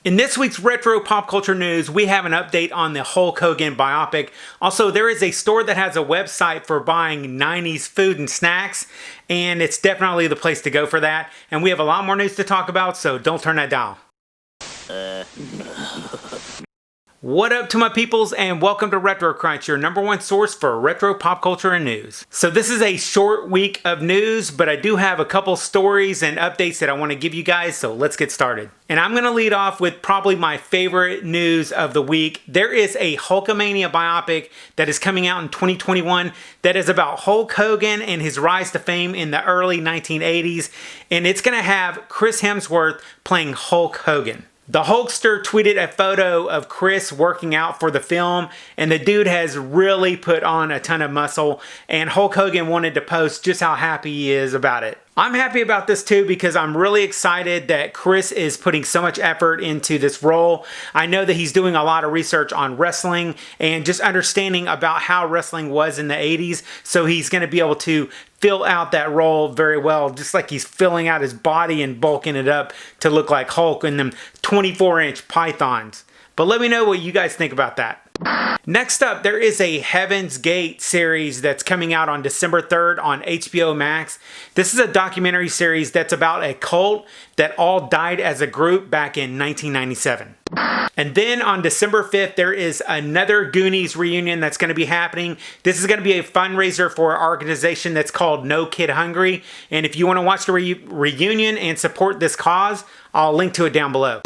In this week's Retro Pop Culture News, we have an update on the Hulk Hogan biopic. Also, there is a store that has a website for buying 90s food and snacks, and it's definitely the place to go for that. And we have a lot more news to talk about, so don't turn that dial. What up to my peoples, and welcome to Retro Crunch, your #1 source for retro pop culture and news. So this is a short week of news, but I do have a couple stories and updates that I want to give you guys, so let's get started. And I'm going to lead off with probably my favorite news of the week. There is a Hulkamania biopic that is coming out in 2021 that is about Hulk Hogan and his rise to fame in the early 1980s, and it's going to have Chris Hemsworth playing Hulk Hogan. The Hulkster tweeted a photo of Chris working out for the film, and the dude has really put on a ton of muscle, and Hulk Hogan wanted to post just how happy he is about it. I'm happy about this too because I'm really excited that Chris is putting so much effort into this role. I know that he's doing a lot of research on wrestling and just understanding about how wrestling was in the 80s, so he's going to be able to fill out that role very well, just like he's filling out his body and bulking it up to look like Hulk in them 24-inch pythons. But let me know what you guys think about that. Next up, there is a Heaven's Gate series that's coming out on December 3rd on HBO Max. This is a documentary series that's about a cult that all died as a group back in 1997. And then on December 5th, there is another Goonies Reunion that's going to be happening. This is going to be a fundraiser for an organization that's called No Kid Hungry. And if you want to watch the reunion and support this cause, I'll link to it down below.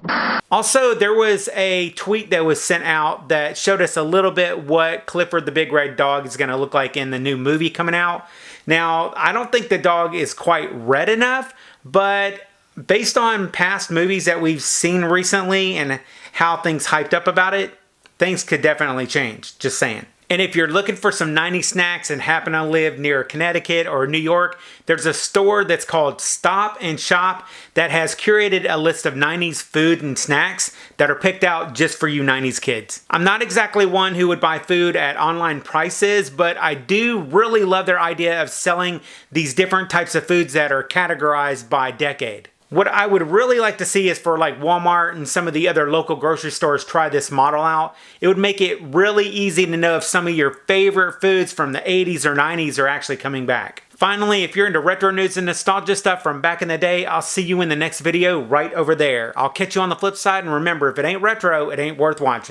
Also, there was a tweet that was sent out that showed us a little bit what Clifford the Big Red Dog is going to look like in the new movie coming out. Now, I don't think the dog is quite red enough, but based on past movies that we've seen recently and how things hyped up about it, things could definitely change. Just saying. And if you're looking for some 90s snacks and happen to live near Connecticut or New York, there's a store that's called Stop and Shop that has curated a list of 90s food and snacks that are picked out just for you 90s kids. I'm not exactly one who would buy food at online prices, but I do really love their idea of selling these different types of foods that are categorized by decade. What I would really like to see is for like Walmart and some of the other local grocery stores try this model out. It would make it really easy to know if some of your favorite foods from the 80s or 90s are actually coming back. Finally, if you're into retro news and nostalgia stuff from back in the day, I'll see you in the next video right over there. I'll catch you on the flip side, and remember, if it ain't retro, it ain't worth watching.